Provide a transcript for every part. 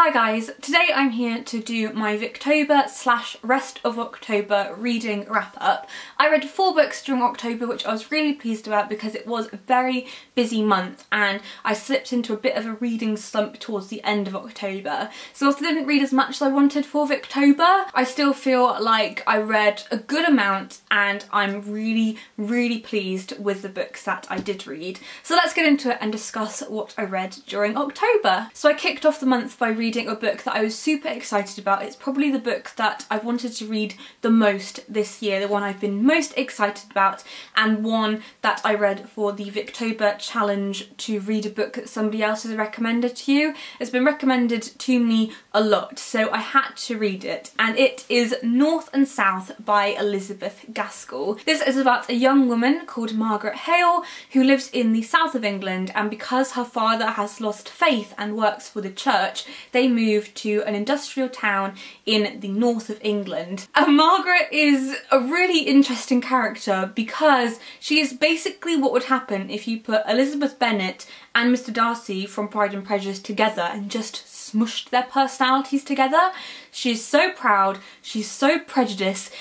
Hi guys, today I'm here to do my Victober/rest of October reading wrap up. I read 4 books during October, which I was really pleased about because it was a very busy month and I slipped into a bit of a reading slump towards the end of October. So I didn't read as much as I wanted for Victober. I still feel like I read a good amount and I'm really pleased with the books that I did read. So let's get into it and discuss what I read during October. So I kicked off the month by reading a book that I was super excited about. It's probably the book that I've wanted to read the most this year, the one I've been most excited about, and one that I read for the Victober challenge to read a book that somebody else has recommended to you. It's been recommended to me a lot, so I had to read it, and it is North and South by Elizabeth Gaskell. This is about a young woman called Margaret Hale who lives in the south of England, and because her father has lost faith and works for the church, they moved to an industrial town in the north of England. And Margaret is a really interesting character because she is basically what would happen if you put Elizabeth Bennet and Mr. Darcy from Pride and Prejudice together and just smushed their personalities together. She's so proud, she's so prejudiced,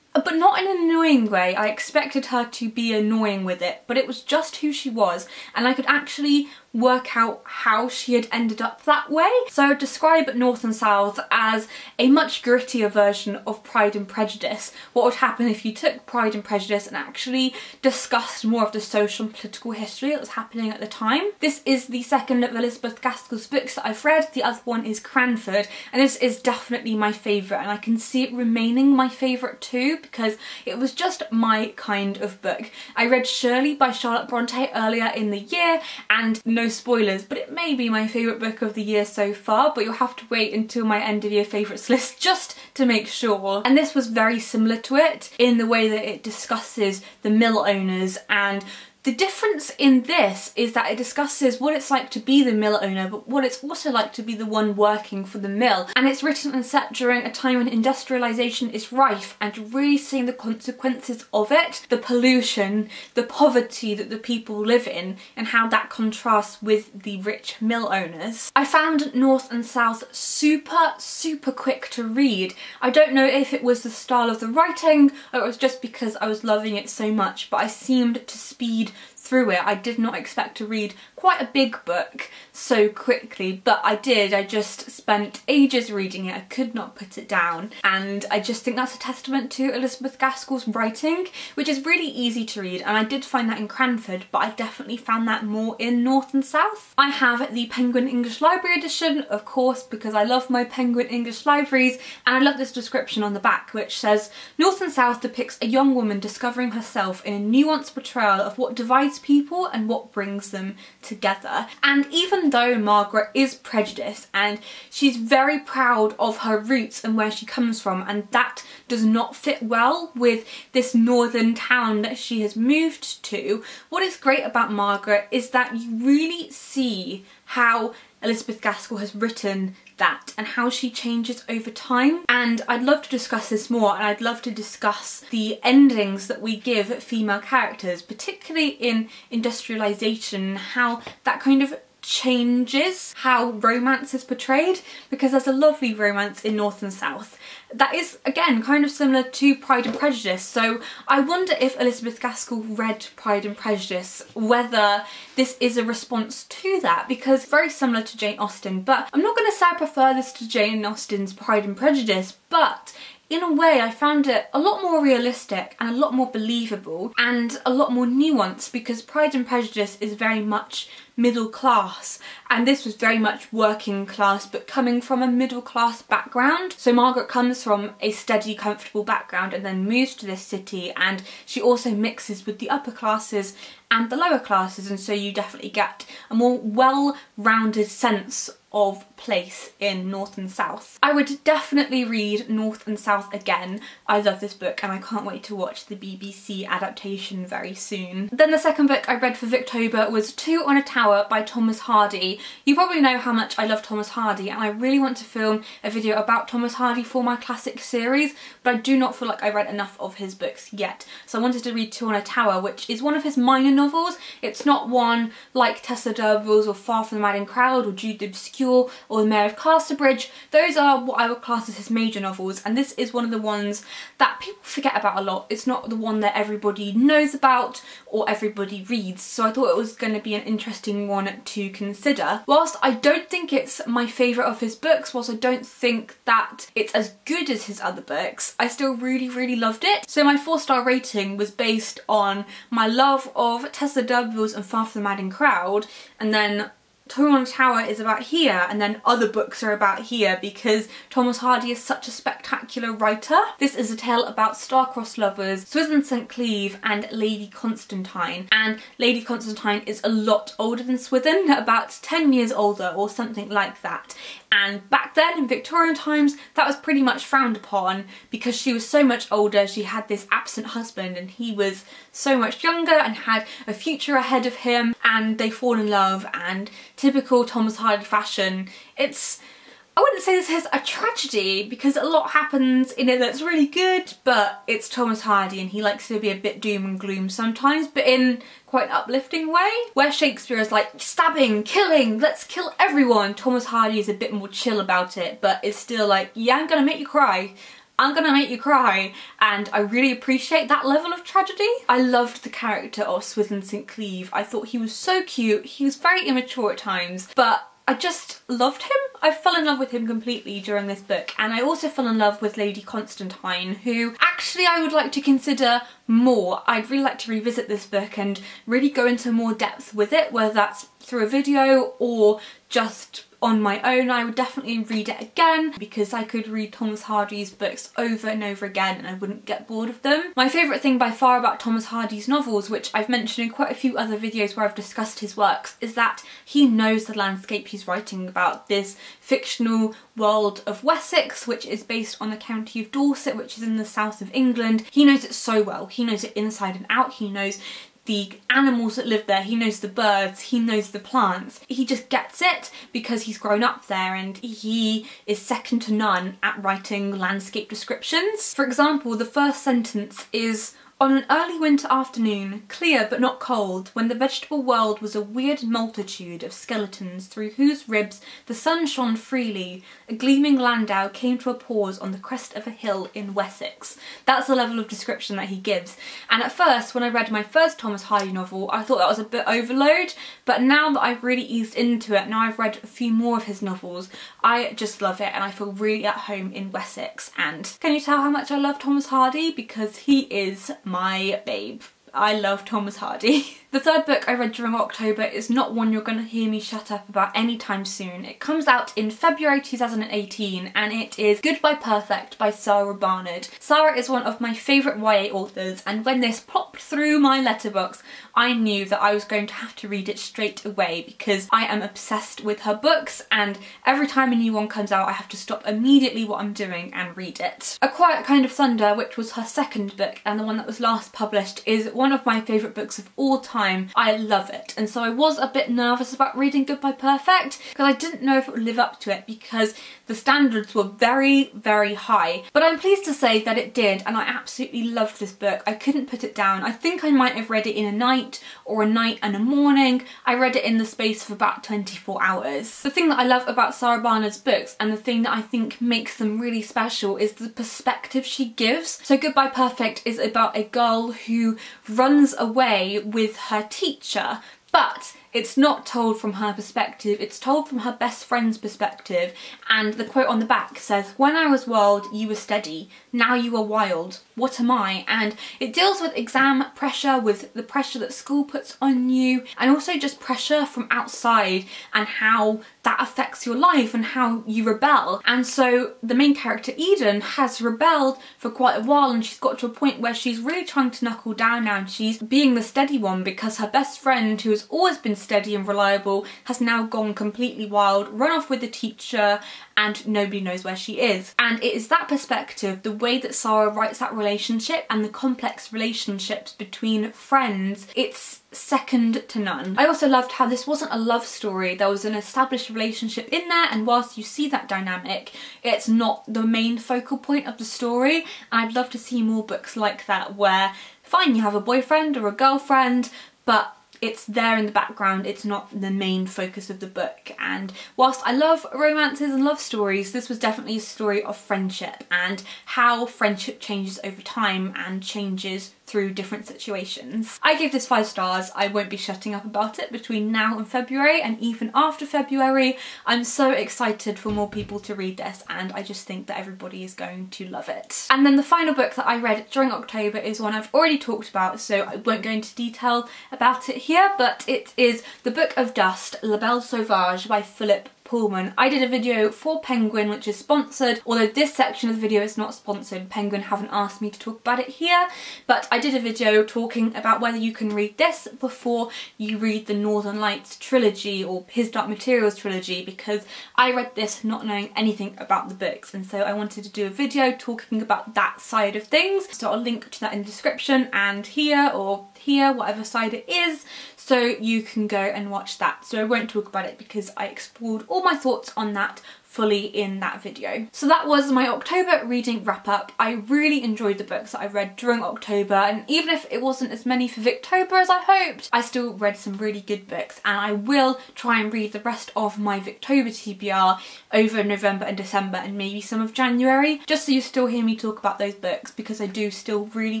but not in an annoying way. I expected her to be annoying with it, but it was just who she was, and I could actually work out how she had ended up that way. So I would describe North and South as a much grittier version of Pride and Prejudice. What would happen if you took Pride and Prejudice and actually discussed more of the social and political history that was happening at the time. This is the second of Elizabeth Gaskell's books that I've read. The other one is Cranford, and this is definitely my favourite, and I can see it remaining my favourite too because it was just my kind of book. I read Shirley by Charlotte Bronte earlier in the year, and no spoilers, but it may be my favourite book of the year so far, but you'll have to wait until my end of year favourites list just to make sure. And this was very similar to it in the way that it discusses the mill owners, and the difference in this is that it discusses what it's like to be the mill owner, but what it's also like to be the one working for the mill. And it's written and set during a time when industrialisation is rife and really seeing the consequences of it, the pollution, the poverty that the people live in, and how that contrasts with the rich mill owners. I found North and South super quick to read. I don't know if it was the style of the writing or it was just because I was loving it so much, but I seemed to speed through it. I did not expect to read quite a big book so quickly, but I did. I just spent ages reading it. I could not put it down, and I just think that's a testament to Elizabeth Gaskell's writing, which is really easy to read, and I did find that in Cranford, but I definitely found that more in North and South. I have the Penguin English Library edition, of course, because I love my Penguin English libraries, and I love this description on the back, which says, North and South depicts a young woman discovering herself in a nuanced portrayal of what divides people and what brings them together. And even though Margaret is prejudiced and she's very proud of her roots and where she comes from, and that does not fit well with this northern town that she has moved to, what is great about Margaret is that you really see how Elizabeth Gaskell has written that and how she changes over time. And I'd love to discuss this more, and I'd love to discuss the endings that we give female characters, particularly in industrialisation, how that kind of changes how romance is portrayed, because there's a lovely romance in North and South that is, again, kind of similar to Pride and Prejudice. So I wonder if Elizabeth Gaskell read Pride and Prejudice, whether this is a response to that, because it's very similar to Jane Austen. But I'm not going to say I prefer this to Jane Austen's Pride and Prejudice, but in a way I found it a lot more realistic and a lot more believable and a lot more nuanced, because Pride and Prejudice is very much middle class and this was very much working class, but coming from a middle class background. So Margaret comes from a steady, comfortable background and then moves to this city, and she also mixes with the upper classes and the lower classes, and so you definitely get a more well-rounded sense of place in North and South. I would definitely read North and South again. I love this book and I can't wait to watch the BBC adaptation very soon. Then the second book I read for Victober was Two on a Tower Tower by Thomas Hardy. You probably know how much I love Thomas Hardy, and I really want to film a video about Thomas Hardy for my classic series, but I do not feel like I read enough of his books yet. So I wanted to read Two on a Tower, which is one of his minor novels. It's not one like Tessa D'Urberville's or Far from the Madding Crowd or Jude the Obscure or The Mayor of Casterbridge. Those are what I would class as his major novels, and this is one of the ones that people forget about a lot. It's not the one that everybody knows about or everybody reads, so I thought it was going to be an interesting one to consider. Whilst I don't think it's my favourite of his books, whilst I don't think that it's as good as his other books, I still really loved it. So my 4-star rating was based on my love of Tessa D'Urberville's and Far from the Madding Crowd, and then Two on a Tower is about here, and then other books are about here because Thomas Hardy is such a spectacular writer. This is a tale about star-crossed lovers, Swithin St. Cleeve and Lady Constantine, and Lady Constantine is a lot older than Swithin, about 10 years older or something like that. And back then in Victorian times that was pretty much frowned upon because she was so much older. She had this absent husband and he was so much younger and had a future ahead of him, and they fall in love, and typical Thomas Hardy fashion, I wouldn't say this is a tragedy because a lot happens in it that's really good, but it's Thomas Hardy and he likes to be a bit doom and gloom sometimes, but in quite an uplifting way. Where Shakespeare is like stabbing, killing, let's kill everyone, Thomas Hardy is a bit more chill about it, but it's still like, yeah, I'm gonna make you cry. I'm gonna make you cry, and I really appreciate that level of tragedy. I loved the character of Swithin St. Cleeve. I thought he was so cute. He was very immature at times, but I just loved him. I fell in love with him completely during this book, and I also fell in love with Lady Constantine, who actually I would like to consider more. I'd really like to revisit this book and really go into more depth with it, whether that's through a video or just on my own. I would definitely read it again because I could read Thomas Hardy's books over and over again and I wouldn't get bored of them. My favourite thing by far about Thomas Hardy's novels, which I've mentioned in quite a few other videos where I've discussed his works, is that he knows the landscape he's writing about. This fictional world of Wessex, which is based on the county of Dorset, which is in the south of England. He knows it so well. He knows it inside and out. He knows the animals that live there, he knows the birds, he knows the plants. He just gets it because he's grown up there, and he is second to none at writing landscape descriptions. For example, the first sentence is, "On an early winter afternoon, clear but not cold, when the vegetable world was a weird multitude of skeletons through whose ribs the sun shone freely, a gleaming landau came to a pause on the crest of a hill in Wessex." That's the level of description that he gives. And at first, when I read my first Thomas Hardy novel, I thought that was a bit overload, but now that I've really eased into it, now I've read a few more of his novels, I just love it and I feel really at home in Wessex. And can you tell how much I love Thomas Hardy? Because he is my babe. I love Thomas Hardy. The third book I read during October is not one you're going to hear me shut up about anytime soon. It comes out in February 2018 and it is Goodbye Perfect by Sarah Barnard. Sarah is one of my favourite YA authors, and when this popped through my letterbox I knew that I was going to have to read it straight away because I am obsessed with her books, and every time a new one comes out I have to stop immediately what I'm doing and read it. A Quiet Kind of Thunder, which was her second book and the one that was last published, is one of my favourite books of all time. I love it, and so I was a bit nervous about reading Goodbye Perfect because I didn't know if it would live up to it because the standards were very high, but I'm pleased to say that it did, and I absolutely loved this book. I couldn't put it down. I think I might have read it in a night or a night and a morning. I read it in the space of about 24 hours. The thing that I love about Sarah Barnard's books, and the thing that I think makes them really special, is the perspective she gives. So Goodbye Perfect is about a girl who runs away with her teacher, but it's not told from her perspective, it's told from her best friend's perspective, and the quote on the back says, "When I was wild, you were steady, now you are wild, what am I?" And it deals with exam pressure, with the pressure that school puts on you, and also just pressure from outside and how that affects your life and how you rebel. And so the main character, Eden, has rebelled for quite a while, and she's got to a point where she's really trying to knuckle down now, and she's being the steady one because her best friend, who has always been steady and reliable has now gone completely wild, run off with the teacher, and nobody knows where she is. And it is that perspective, the way that Sarah writes that relationship and the complex relationships between friends, it's second to none. I also loved how this wasn't a love story. There was an established relationship in there, and whilst you see that dynamic, it's not the main focal point of the story. And I'd love to see more books like that where, fine, you have a boyfriend or a girlfriend, but it's there in the background, it's not the main focus of the book. And whilst I love romances and love stories, this was definitely a story of friendship and how friendship changes over time and changes through different situations. I gave this 5 stars. I won't be shutting up about it between now and February, and even after February. I'm so excited for more people to read this, and I just think that everybody is going to love it. And then the final book that I read during October is one I've already talked about, so I won't go into detail about it here, but it is The Book of Dust, La Belle Sauvage by Philip Pullman. I did a video for Penguin, which is sponsored, although this section of the video is not sponsored. Penguin haven't asked me to talk about it here, but I did a video talking about whether you can read this before you read the Northern Lights trilogy or His Dark Materials trilogy, because I read this not knowing anything about the books, and so I wanted to do a video talking about that side of things. So I'll link to that in the description and here, or here, whatever side it is, so you can go and watch that. So I won't talk about it because I explored all my thoughts on that fully in that video. So that was my October reading wrap up. I really enjoyed the books that I read during October, and even if it wasn't as many for Victober as I hoped, I still read some really good books, and I will try and read the rest of my Victober TBR over November and December and maybe some of January, just so you still hear me talk about those books, because I do still really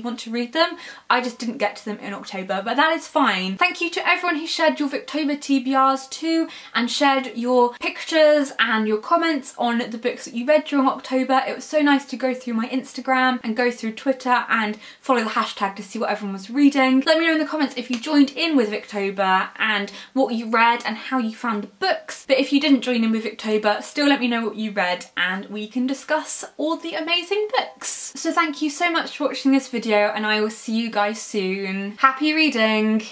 want to read them. I just didn't get to them in October, but that is fine. Thank you to everyone who shared your Victober TBRs too, and shared your pictures and your comments on the books that you read during October. It was so nice to go through my Instagram and go through Twitter and follow the hashtag to see what everyone was reading. Let me know in the comments if you joined in with Victober and what you read and how you found the books. But if you didn't join in with Victober, still let me know what you read and we can discuss all the amazing books. So thank you so much for watching this video, and I will see you guys soon. Happy reading!